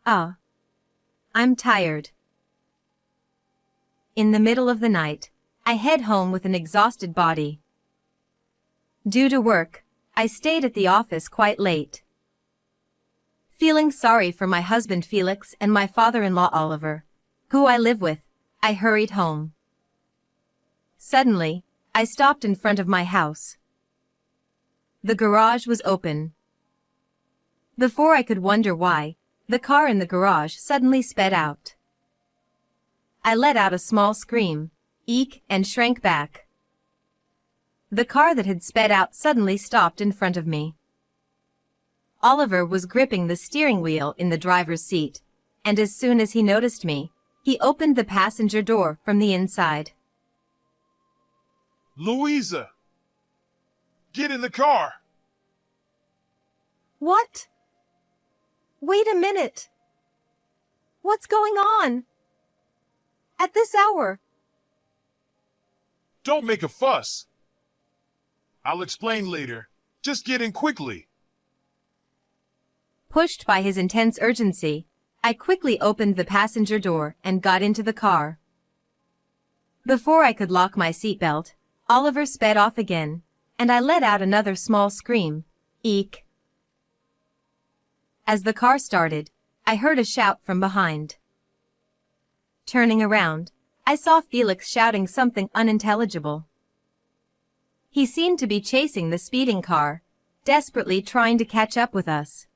Ah, I'm tired. In the middle of the night, I head home with an exhausted body. Due to work, I stayed at the office quite late. Feeling sorry for my husband Felix and my father-in-law Oliver, who I live with, I hurried home. Suddenly, I stopped in front of my house. The garage was open. Before I could wonder why, the car in the garage suddenly sped out. I let out a small scream, eek, and shrank back. The car that had sped out suddenly stopped in front of me. Oliver was gripping the steering wheel in the driver's seat, and as soon as he noticed me, he opened the passenger door from the inside. Louisa! Get in the car! What? Wait a minute. What's going on? At this hour? Don't make a fuss. I'll explain later. Just get in quickly. Pushed by his intense urgency, I quickly opened the passenger door and got into the car. Before I could lock my seatbelt, Oliver sped off again, and I let out another small scream, eek. As the car started, I heard a shout from behind. Turning around, I saw Felix shouting something unintelligible. He seemed to be chasing the speeding car, desperately trying to catch up with us.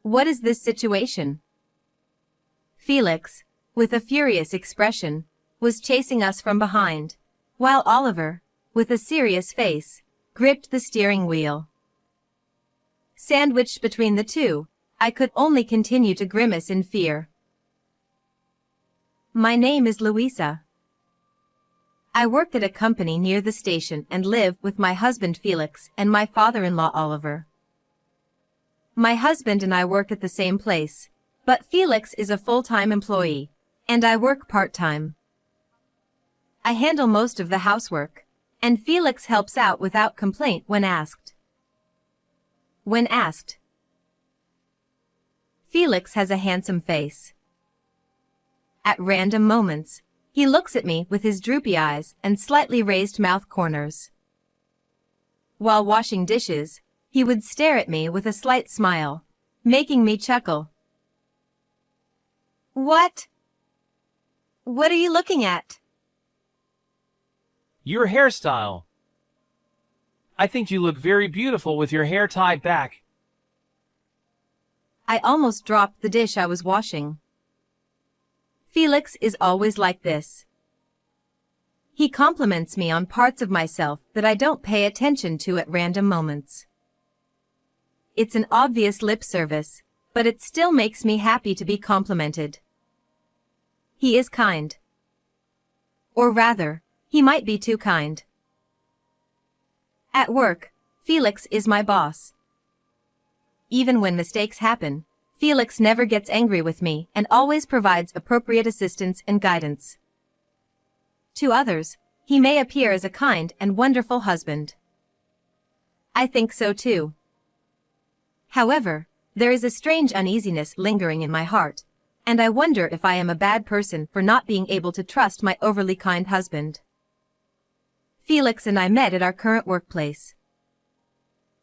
What is this situation? Felix, with a furious expression, was chasing us from behind, while Oliver, with a serious face, gripped the steering wheel. Sandwiched between the two, I could only continue to grimace in fear. My name is Louisa. I work at a company near the station and live with my husband Felix and my father-in-law Oliver. My husband and I work at the same place, but Felix is a full-time employee, and I work part-time. I handle most of the housework, and Felix helps out without complaint when asked. Felix has a handsome face. At random moments, he looks at me with his droopy eyes and slightly raised mouth corners. While washing dishes, he would stare at me with a slight smile, making me chuckle. What? What are you looking at? Your hairstyle. I think you look very beautiful with your hair tied back. I almost dropped the dish I was washing. Felix is always like this. He compliments me on parts of myself that I don't pay attention to at random moments. It's an obvious lip service, but it still makes me happy to be complimented. He is kind. Or rather, he might be too kind. At work, Felix is my boss. Even when mistakes happen, Felix never gets angry with me and always provides appropriate assistance and guidance. To others, he may appear as a kind and wonderful husband. I think so too. However, there is a strange uneasiness lingering in my heart, and I wonder if I am a bad person for not being able to trust my overly kind husband. Felix and I met at our current workplace.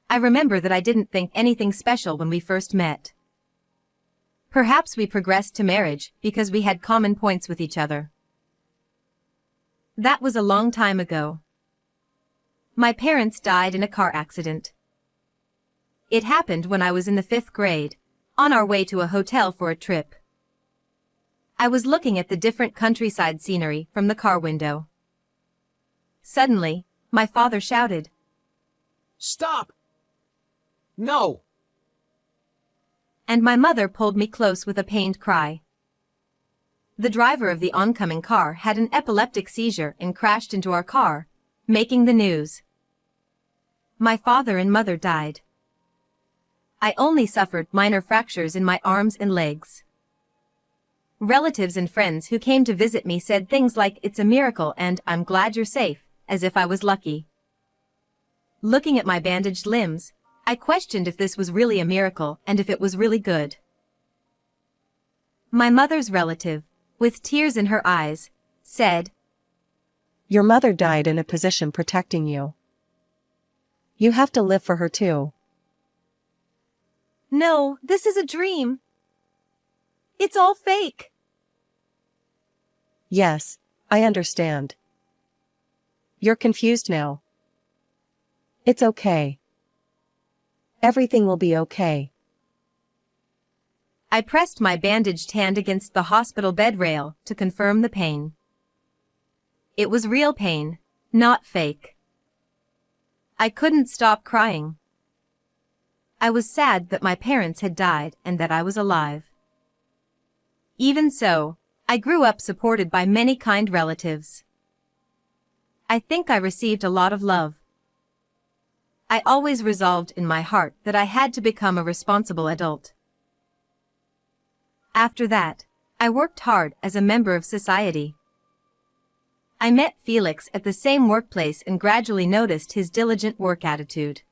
I remember that I didn't think anything special when we first met. Perhaps we progressed to marriage because we had common points with each other. That was a long time ago. My parents died in a car accident. It happened when I was in the 5th grade, on our way to a hotel for a trip. I was looking at the different countryside scenery from the car window. Suddenly, my father shouted, Stop! No! And my mother pulled me close with a pained cry. The driver of the oncoming car had an epileptic seizure and crashed into our car, making the news. My father and mother died. I only suffered minor fractures in my arms and legs. Relatives and friends who came to visit me said things like it's a miracle and I'm glad you're safe, as if I was lucky. Looking at my bandaged limbs, I questioned if this was really a miracle and if it was really good. My mother's relative, with tears in her eyes, said, Your mother died in a position protecting you. You have to live for her too. No, this is a dream. It's all fake. Yes, I understand. You're confused now. It's okay. Everything will be okay. I pressed my bandaged hand against the hospital bed rail to confirm the pain. It was real pain, not fake. I couldn't stop crying. I was sad that my parents had died and that I was alive. Even so, I grew up supported by many kind relatives. I think I received a lot of love. I always resolved in my heart that I had to become a responsible adult. After that, I worked hard as a member of society. I met Felix at the same workplace and gradually noticed his diligent work attitude.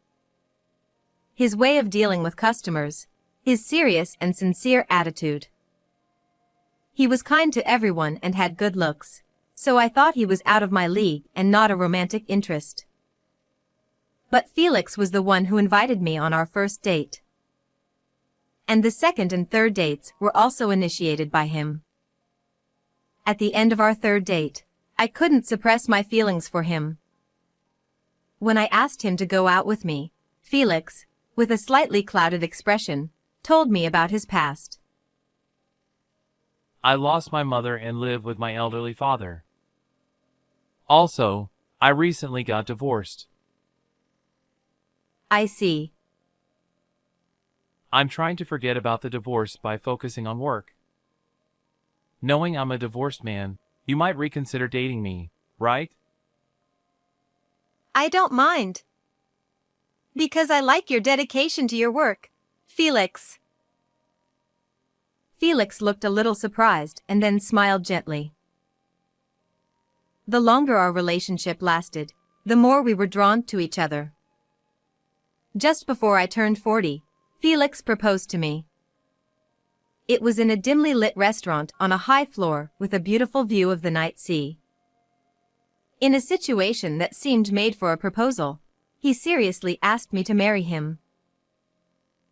His way of dealing with customers, his serious and sincere attitude. He was kind to everyone and had good looks, so I thought he was out of my league and not a romantic interest. But Felix was the one who invited me on our first date. And the second and third dates were also initiated by him. At the end of our third date, I couldn't suppress my feelings for him. When I asked him to go out with me, Felix, with a slightly clouded expression, told me about his past. I lost my mother and live with my elderly father. Also, I recently got divorced. I see. I'm trying to forget about the divorce by focusing on work. Knowing I'm a divorced man, you might reconsider dating me, right? I don't mind. Because I like your dedication to your work, Felix. Felix looked a little surprised and then smiled gently. The longer our relationship lasted, the more we were drawn to each other. Just before I turned 40, Felix proposed to me. It was in a dimly lit restaurant on a high floor with a beautiful view of the night sea. In a situation that seemed made for a proposal, he seriously asked me to marry him.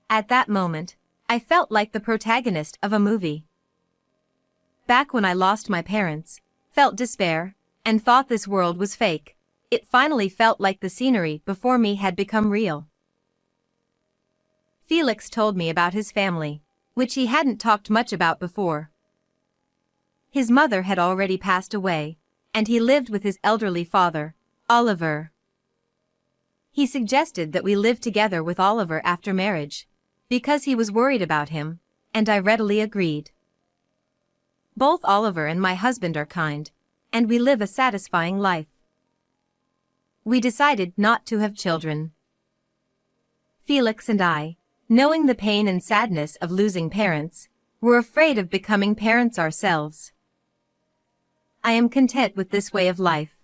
At that moment, I felt like the protagonist of a movie. Back when I lost my parents, felt despair, and thought this world was fake, it finally felt like the scenery before me had become real. Felix told me about his family, which he hadn't talked much about before. His mother had already passed away, and he lived with his elderly father, Oliver. He suggested that we live together with Oliver after marriage, because he was worried about him, and I readily agreed. Both Oliver and my husband are kind, and we live a satisfying life. We decided not to have children. Felix and I, knowing the pain and sadness of losing parents, were afraid of becoming parents ourselves. I am content with this way of life.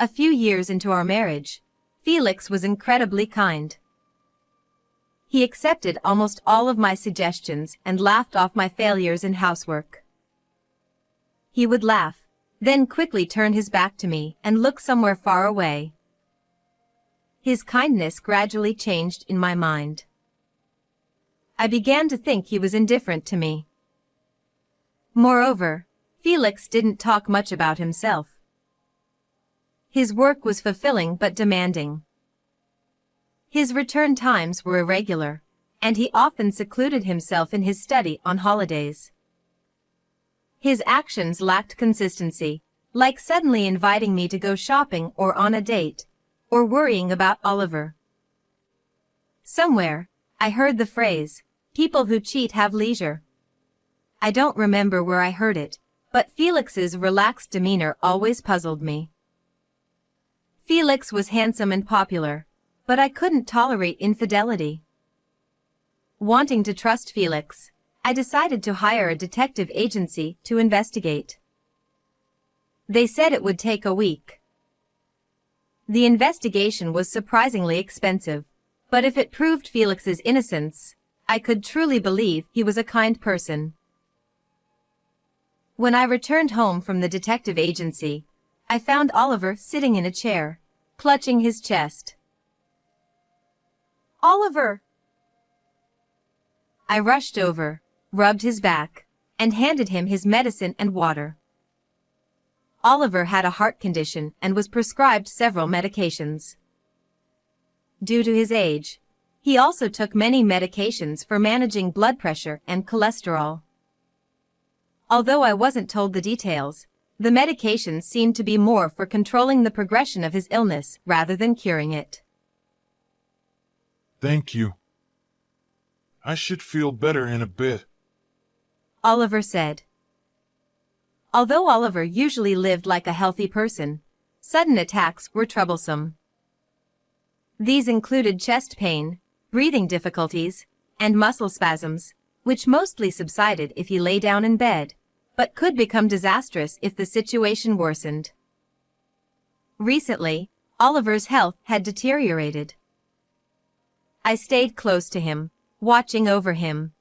A few years into our marriage, Felix was incredibly kind. He accepted almost all of my suggestions and laughed off my failures in housework. He would laugh, then quickly turn his back to me and look somewhere far away. His kindness gradually changed in my mind. I began to think he was indifferent to me. Moreover, Felix didn't talk much about himself. His work was fulfilling but demanding. His return times were irregular, and he often secluded himself in his study on holidays. His actions lacked consistency, like suddenly inviting me to go shopping or on a date, or worrying about Oliver. Somewhere, I heard the phrase, "People who cheat have leisure." I don't remember where I heard it, but Felix's relaxed demeanor always puzzled me. Felix was handsome and popular, but I couldn't tolerate infidelity. Wanting to trust Felix, I decided to hire a detective agency to investigate. They said it would take a week. The investigation was surprisingly expensive, but if it proved Felix's innocence, I could truly believe he was a kind person. When I returned home from the detective agency, I found Oliver sitting in a chair, clutching his chest. "Oliver!" I rushed over, rubbed his back, and handed him his medicine and water. Oliver had a heart condition and was prescribed several medications. Due to his age, he also took many medications for managing blood pressure and cholesterol. Although I wasn't told the details, the medications seemed to be more for controlling the progression of his illness rather than curing it. Thank you. I should feel better in a bit. Oliver said. Although Oliver usually lived like a healthy person, sudden attacks were troublesome. These included chest pain, breathing difficulties, and muscle spasms, which mostly subsided if he lay down in bed, but could become disastrous if the situation worsened. Recently, Oliver's health had deteriorated. I stayed close to him, watching over him.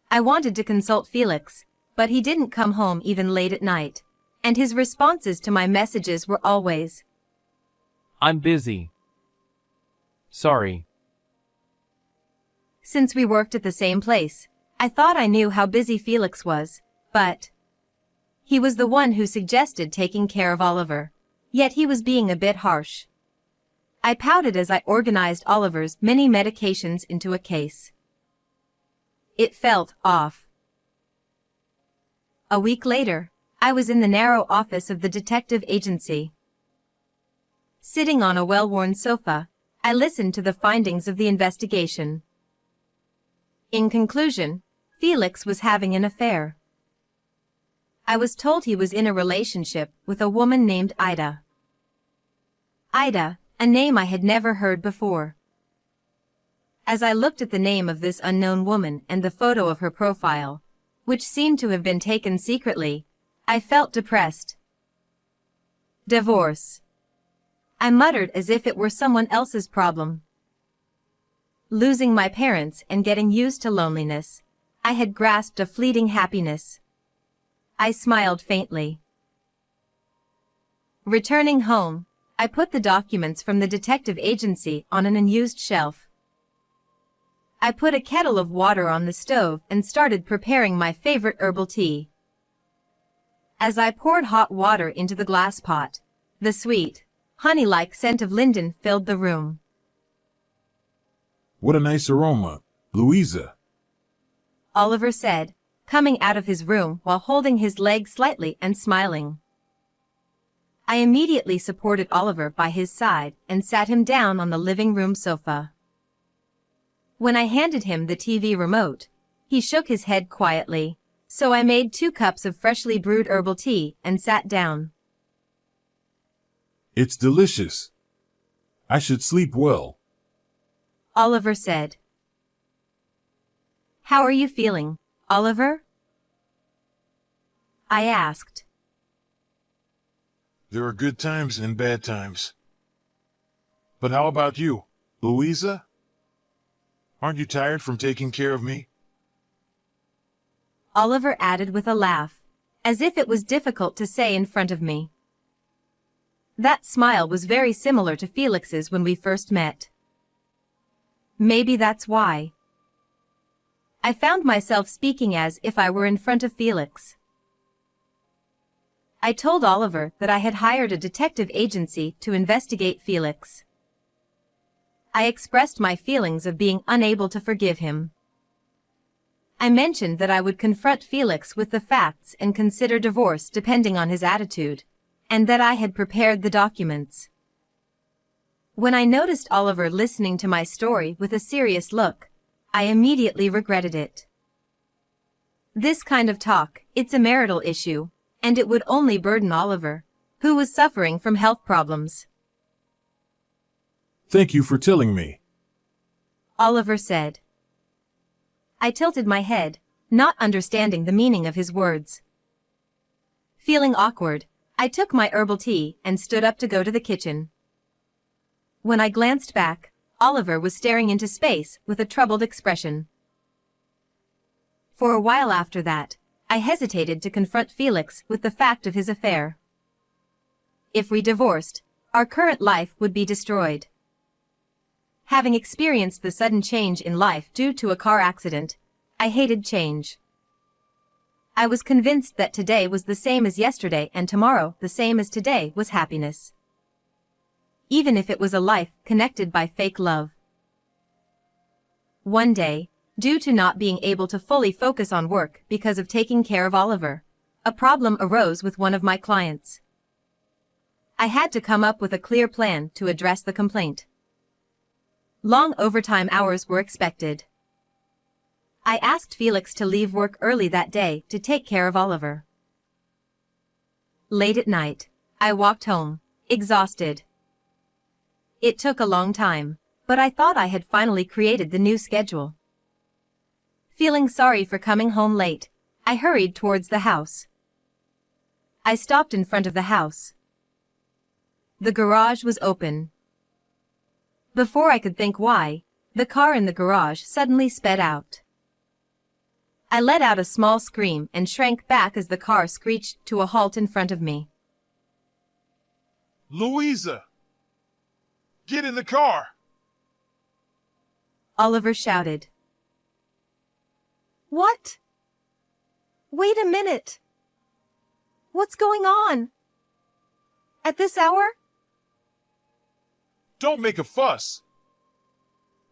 I wanted to consult Felix, but he didn't come home even late at night, and his responses to my messages were always, "I'm busy. Sorry." Since we worked at the same place, I thought I knew how busy Felix was, but he was the one who suggested taking care of Oliver, yet he was being a bit harsh. I pouted as I organized Oliver's many medications into a case. It felt off. A week later, I was in the narrow office of the detective agency. Sitting on a well-worn sofa, I listened to the findings of the investigation. In conclusion, Felix was having an affair. I was told he was in a relationship with a woman named Ida. Ida, a name I had never heard before. As I looked at the name of this unknown woman and the photo of her profile, which seemed to have been taken secretly, I felt depressed. Divorce. I muttered as if it were someone else's problem. Losing my parents and getting used to loneliness, I had grasped a fleeting happiness. I smiled faintly. Returning home, I put the documents from the detective agency on an unused shelf. I put a kettle of water on the stove and started preparing my favorite herbal tea. As I poured hot water into the glass pot, the sweet, honey-like scent of linden filled the room. What a nice aroma, Louisa. Oliver said, coming out of his room while holding his leg slightly and smiling. I immediately supported Oliver by his side and sat him down on the living room sofa. When I handed him the TV remote, he shook his head quietly, so I made 2 cups of freshly brewed herbal tea and sat down. It's delicious. I should sleep well. Oliver said. How are you feeling, Oliver? I asked. There are good times and bad times. But how about you, Louisa? Aren't you tired from taking care of me? Oliver added with a laugh, as if it was difficult to say in front of me. That smile was very similar to Felix's when we first met. Maybe that's why. I found myself speaking as if I were in front of Felix. I told Oliver that I had hired a detective agency to investigate Felix. I expressed my feelings of being unable to forgive him. I mentioned that I would confront Felix with the facts and consider divorce depending on his attitude, and that I had prepared the documents. When I noticed Oliver listening to my story with a serious look, I immediately regretted it. This kind of talk, it's a marital issue, and it would only burden Oliver, who was suffering from health problems. Thank you for telling me, Oliver said. I tilted my head, not understanding the meaning of his words. Feeling awkward, I took my herbal tea and stood up to go to the kitchen. When I glanced back, Oliver was staring into space with a troubled expression. For a while after that, I hesitated to confront Felix with the fact of his affair. If we divorced, our current life would be destroyed. Having experienced the sudden change in life due to a car accident, I hated change. I was convinced that today was the same as yesterday and tomorrow the same as today was happiness. Even if it was a life connected by fake love. One day, due to not being able to fully focus on work because of taking care of Oliver, a problem arose with one of my clients. I had to come up with a clear plan to address the complaint. Long overtime hours were expected. I asked Felix to leave work early that day to take care of Oliver. Late at night, I walked home, exhausted. It took a long time, but I thought I had finally created the new schedule. Feeling sorry for coming home late, I hurried towards the house. I stopped in front of the house. The garage was open. Before I could think why, the car in the garage suddenly sped out. I let out a small scream and shrank back as the car screeched to a halt in front of me. Louisa! Get in the car! Oliver shouted. What? Wait a minute. What's going on? At this hour? Don't make a fuss.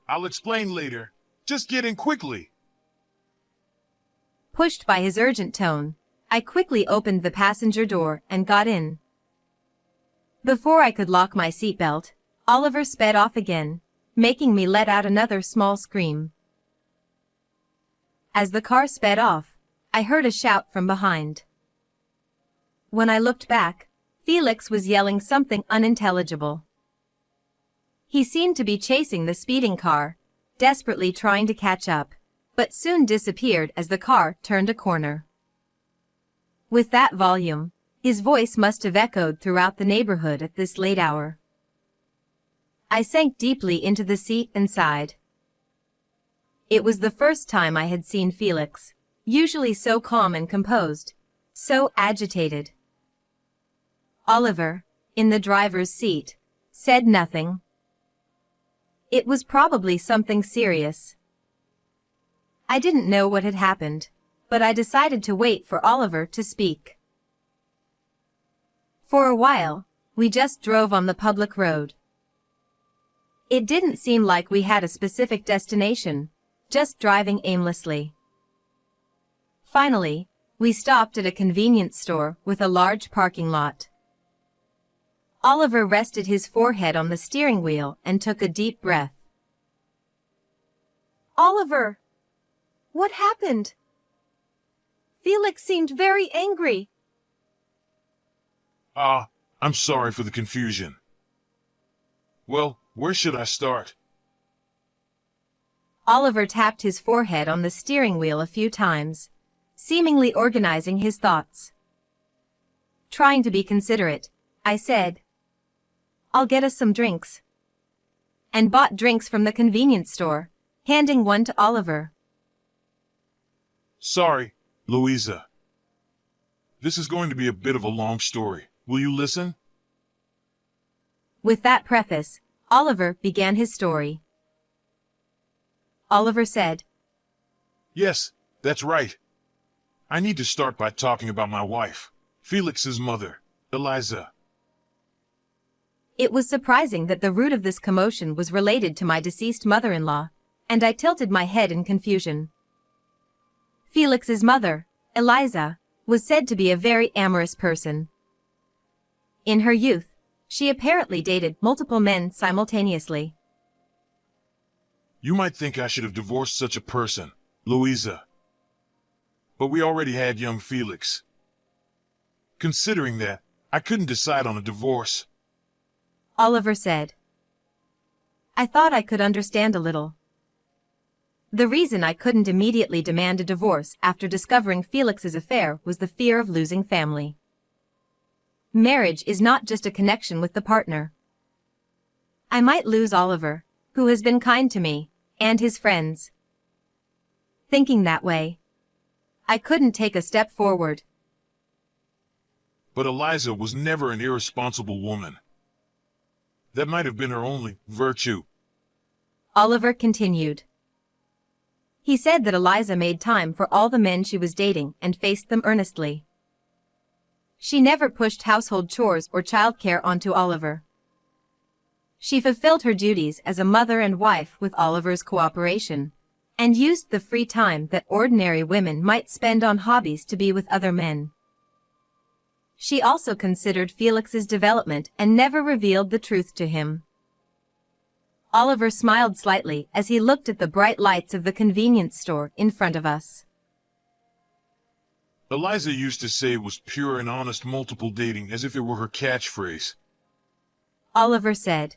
I'll explain later. Just get in quickly. Pushed by his urgent tone, I quickly opened the passenger door and got in. Before I could lock my seatbelt, Oliver sped off again, making me let out another small scream. As the car sped off, I heard a shout from behind. When I looked back, Felix was yelling something unintelligible. He seemed to be chasing the speeding car, desperately trying to catch up, but soon disappeared as the car turned a corner. With that volume, his voice must have echoed throughout the neighborhood at this late hour. I sank deeply into the seat and sighed. It was the first time I had seen Felix, usually so calm and composed, so agitated. Oliver, in the driver's seat, said nothing. It was probably something serious. I didn't know what had happened, but I decided to wait for Oliver to speak. For a while, we just drove on the public road. It didn't seem like we had a specific destination, just driving aimlessly. Finally, we stopped at a convenience store with a large parking lot. Oliver rested his forehead on the steering wheel and took a deep breath. Oliver! What happened? Felix seemed very angry. I'm sorry for the confusion. Well, where should I start? Oliver tapped his forehead on the steering wheel a few times, seemingly organizing his thoughts. Trying to be considerate, I said, "I'll get us some drinks." And bought drinks from the convenience store, handing one to Oliver. Sorry, Louisa. This is going to be a bit of a long story. Will you listen? With that preface, Oliver began his story. Oliver said, Yes, that's right. I need to start by talking about my wife, Felix's mother, Eliza. It was surprising that the root of this commotion was related to my deceased mother-in-law, and I tilted my head in confusion. Felix's mother, Eliza, was said to be a very amorous person. In her youth, she apparently dated multiple men simultaneously. You might think I should have divorced such a person, Louisa. But we already had young Felix. Considering that, I couldn't decide on a divorce. Oliver said. I thought I could understand a little. The reason I couldn't immediately demand a divorce after discovering Felix's affair was the fear of losing family. Marriage is not just a connection with the partner. I might lose Oliver, who has been kind to me, and his friends. Thinking that way, I couldn't take a step forward. But Eliza was never an irresponsible woman. That might have been her only virtue. Oliver continued. He said that Eliza made time for all the men she was dating and faced them earnestly. She never pushed household chores or childcare onto Oliver. She fulfilled her duties as a mother and wife with Oliver's cooperation, and used the free time that ordinary women might spend on hobbies to be with other men. She also considered Felix's development and never revealed the truth to him. Oliver smiled slightly as he looked at the bright lights of the convenience store in front of us. Eliza used to say it was pure and honest multiple dating as if it were her catchphrase. Oliver said.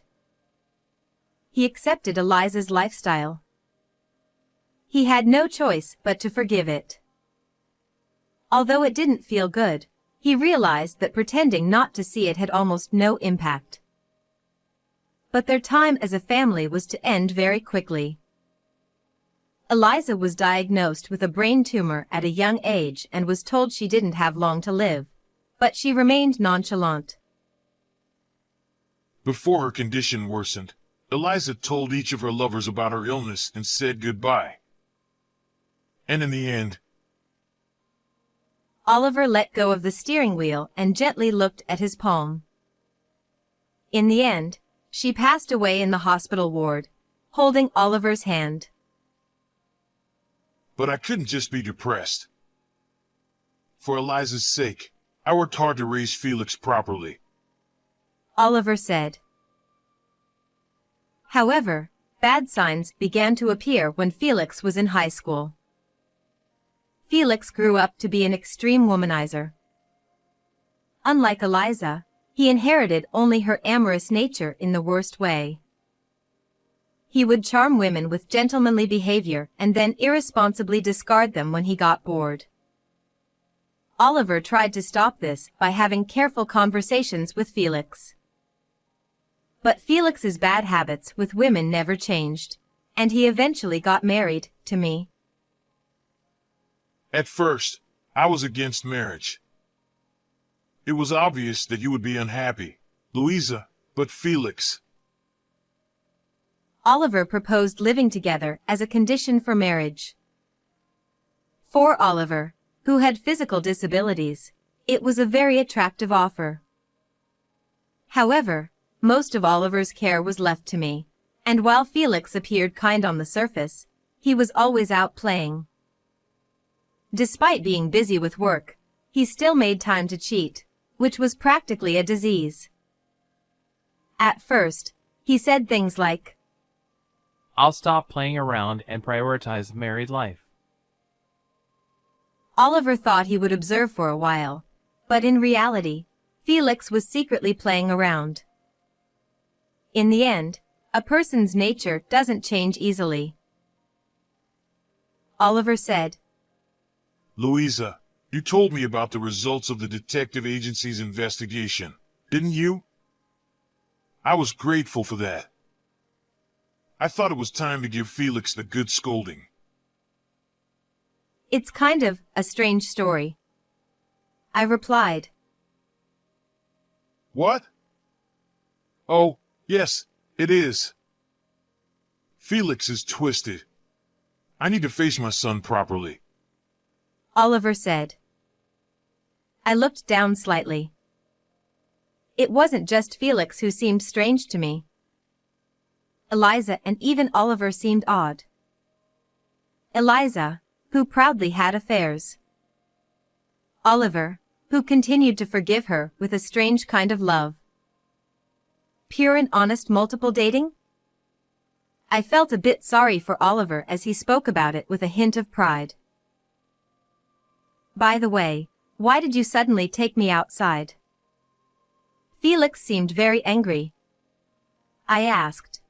He accepted Eliza's lifestyle. He had no choice but to forgive it. Although it didn't feel good, he realized that pretending not to see it had almost no impact. But their time as a family was to end very quickly. Eliza was diagnosed with a brain tumor at a young age and was told she didn't have long to live, but she remained nonchalant. Before her condition worsened, Eliza told each of her lovers about her illness and said goodbye. And in the end, Oliver let go of the steering wheel and gently looked at his palm. In the end, she passed away in the hospital ward, holding Oliver's hand. but I couldn't just be depressed. For Eliza's sake, I worked hard to raise Felix properly. Oliver said. However, bad signs began to appear when Felix was in high school. Felix grew up to be an extreme womanizer. Unlike Eliza, he inherited only her amorous nature in the worst way. He would charm women with gentlemanly behavior and then irresponsibly discard them when he got bored. Oliver tried to stop this by having careful conversations with Felix. But Felix's bad habits with women never changed, and he eventually got married to me. At first, I was against marriage. It was obvious that you would be unhappy, Louisa, but Felix. Oliver proposed living together as a condition for marriage. For Oliver, who had physical disabilities, it was a very attractive offer. However, most of Oliver's care was left to me, and while Felix appeared kind on the surface, he was always out playing. Despite being busy with work, he still made time to cheat, which was practically a disease. At first, he said things like, I'll stop playing around and prioritize married life. Oliver thought he would observe for a while, but in reality, Felix was secretly playing around. In the end, a person's nature doesn't change easily. Oliver said, Louisa, you told me about the results of the detective agency's investigation, didn't you? I was grateful for that. I thought it was time to give Felix the good scolding. It's kind of a strange story, I replied. What? Oh, yes, it is. Felix is twisted. I need to face my son properly. Oliver said. I looked down slightly. It wasn't just Felix who seemed strange to me. Eliza and even Oliver seemed odd. Eliza, who proudly had affairs. Oliver, who continued to forgive her with a strange kind of love. Pure and honest multiple dating? I felt a bit sorry for Oliver as he spoke about it with a hint of pride. By the way, why did you suddenly take me outside? Felix seemed very angry. I asked.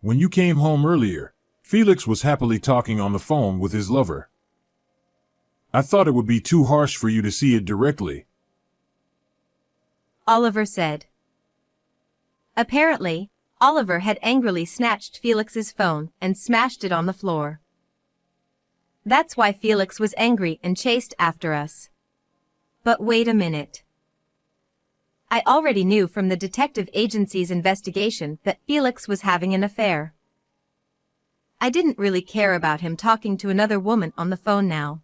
When you came home earlier, Felix was happily talking on the phone with his lover. I thought it would be too harsh for you to see it directly. Oliver said. Apparently, Oliver had angrily snatched Felix's phone and smashed it on the floor. That's why Felix was angry and chased after us. But wait a minute. I already knew from the detective agency's investigation that Felix was having an affair. I didn't really care about him talking to another woman on the phone now.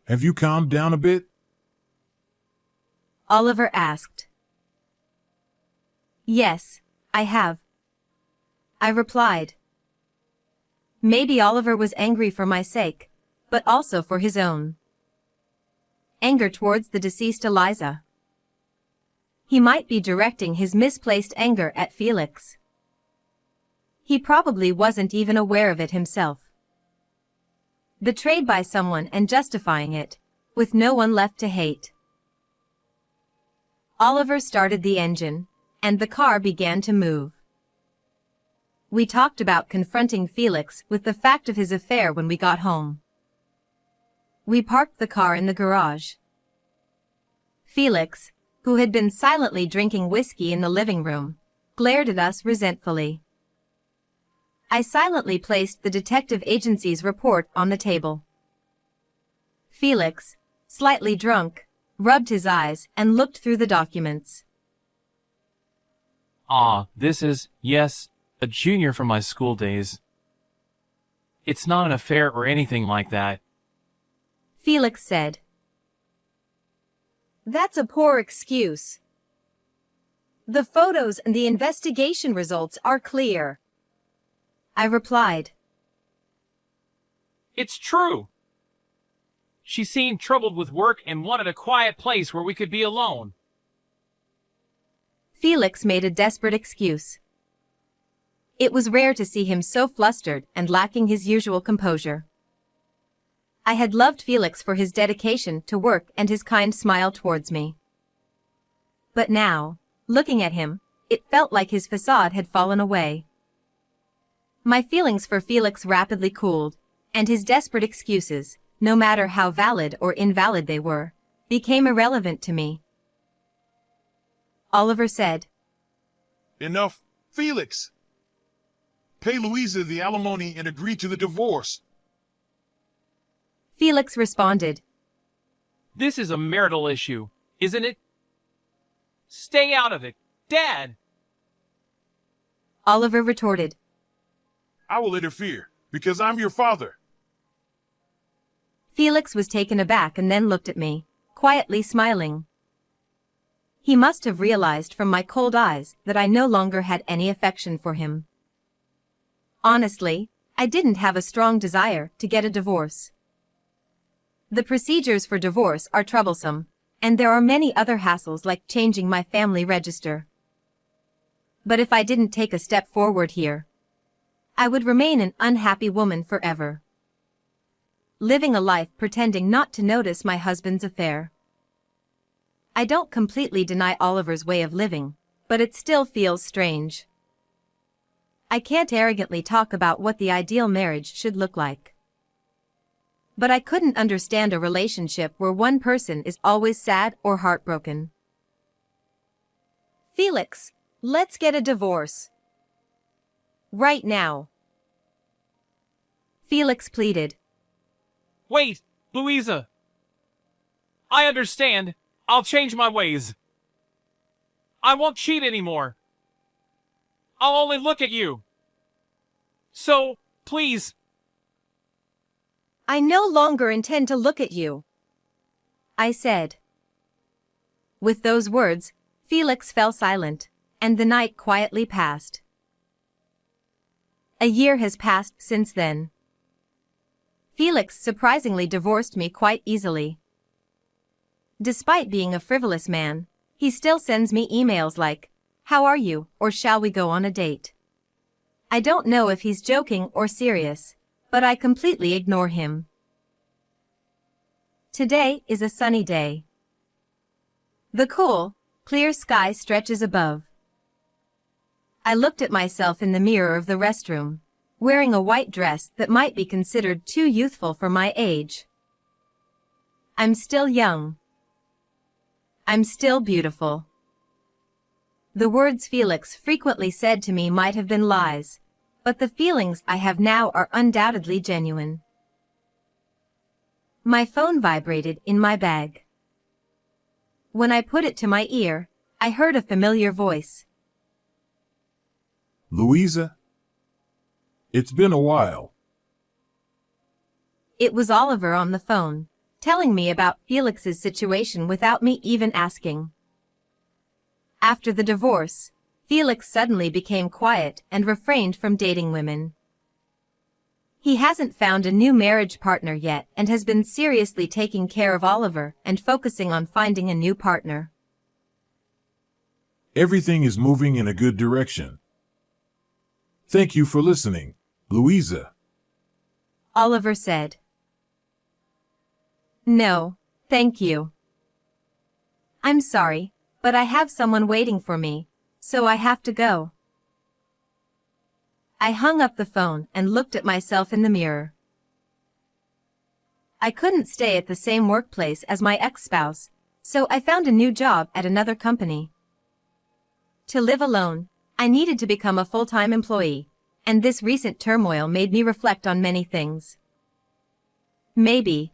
Have you calmed down a bit? Oliver asked. Yes, I have. I replied. Maybe Oliver was angry for my sake, but also for his own. Anger towards the deceased Eliza. He might be directing his misplaced anger at Felix. He probably wasn't even aware of it himself. Betrayed by someone and justifying it, with no one left to hate. Oliver started the engine, and the car began to move. We talked about confronting Felix with the fact of his affair when we got home. We parked the car in the garage. Felix, who had been silently drinking whiskey in the living room, glared at us resentfully. I silently placed the detective agency's report on the table. Felix, slightly drunk, rubbed his eyes and looked through the documents. This is, yes, a junior from my school days. It's not an affair or anything like that. Felix said. That's a poor excuse. The photos and the investigation results are clear. I replied. It's true. She seemed troubled with work and wanted a quiet place where we could be alone. Felix made a desperate excuse. It was rare to see him so flustered and lacking his usual composure. I had loved Felix for his dedication to work and his kind smile towards me. But now, looking at him, it felt like his facade had fallen away. My feelings for Felix rapidly cooled, and his desperate excuses, no matter how valid or invalid they were, became irrelevant to me. Oliver said. Enough, Felix! Pay Louisa the alimony and agree to the divorce. Felix responded. This is a marital issue, isn't it? Stay out of it, Dad! Oliver retorted. I will interfere, because I'm your father. Felix was taken aback and then looked at me, quietly smiling. He must have realized from my cold eyes that I no longer had any affection for him. Honestly, I didn't have a strong desire to get a divorce. The procedures for divorce are troublesome, and there are many other hassles like changing my family register. But if I didn't take a step forward here, I would remain an unhappy woman forever, living a life pretending not to notice my husband's affair. I don't completely deny Oliver's way of living, but it still feels strange. I can't arrogantly talk about what the ideal marriage should look like. But I couldn't understand a relationship where one person is always sad or heartbroken. Felix, let's get a divorce. Right now. Felix pleaded. Wait, Louisa! I understand. I'll change my ways. I won't cheat anymore. I'll only look at you. So, please. I no longer intend to look at you, I said. With those words, Felix fell silent, and the night quietly passed. A year has passed since then. Felix surprisingly divorced me quite easily. Despite being a frivolous man, he still sends me emails like, "How are you?" or "Shall we go on a date?" I don't know if he's joking or serious, but I completely ignore him. Today is a sunny day. The cool, clear sky stretches above. I looked at myself in the mirror of the restroom, wearing a white dress that might be considered too youthful for my age. I'm still young. I'm still beautiful. The words Felix frequently said to me might have been lies, but the feelings I have now are undoubtedly genuine. My phone vibrated in my bag. When I put it to my ear, I heard a familiar voice. Louisa? It's been a while. It was Oliver on the phone, telling me about Felix's situation without me even asking. After the divorce, Felix suddenly became quiet and refrained from dating women. He hasn't found a new marriage partner yet and has been seriously taking care of Oliver and focusing on finding a new partner. Everything is moving in a good direction. Thank you for listening, Louisa. Oliver said. No, thank you. I'm sorry, but I have someone waiting for me, so I have to go. I hung up the phone and looked at myself in the mirror. I couldn't stay at the same workplace as my ex-spouse, so I found a new job at another company. To live alone, I needed to become a full-time employee, and this recent turmoil made me reflect on many things. Maybe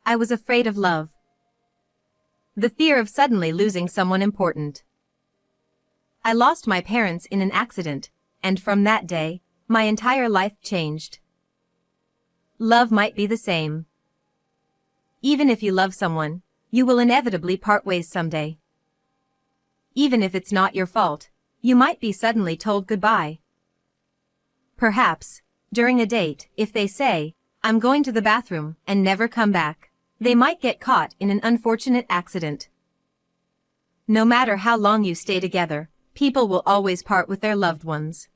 I was afraid of love. The fear of suddenly losing someone important. I lost my parents in an accident, and from that day, my entire life changed. Love might be the same. Even if you love someone, you will inevitably part ways someday. Even if it's not your fault, you might be suddenly told goodbye. Perhaps, during a date, if they say, "I'm going to the bathroom," and never come back, they might get caught in an unfortunate accident. No matter how long you stay together, people will always part with their loved ones.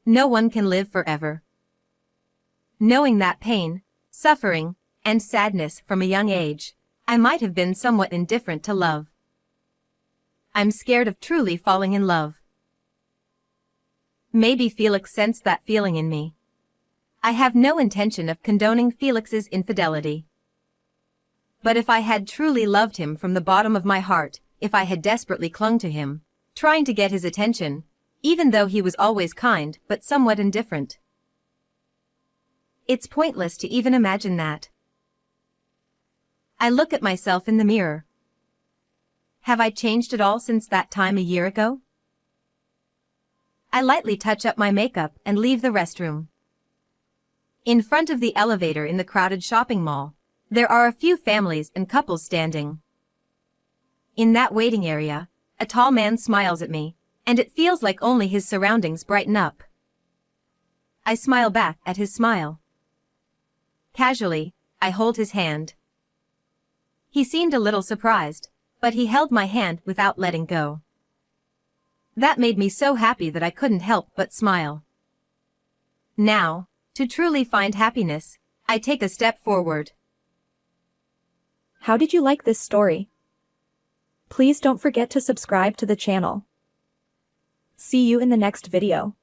No one can live forever. Knowing that pain, suffering, and sadness from a young age, I might have been somewhat indifferent to love. I'm scared of truly falling in love. Maybe Felix sensed that feeling in me. I have no intention of condoning Felix's infidelity. But if I had truly loved him from the bottom of my heart, if I had desperately clung to him, trying to get his attention, even though he was always kind but somewhat indifferent. It's pointless to even imagine that. I look at myself in the mirror. Have I changed at all since that time a year ago? I lightly touch up my makeup and leave the restroom. In front of the elevator in the crowded shopping mall, there are a few families and couples standing. In that waiting area, a tall man smiles at me, and it feels like only his surroundings brighten up. I smile back at his smile. Casually, I hold his hand. He seemed a little surprised, but he held my hand without letting go. That made me so happy that I couldn't help but smile. Now, to truly find happiness, I take a step forward. How did you like this story? Please don't forget to subscribe to the channel. See you in the next video.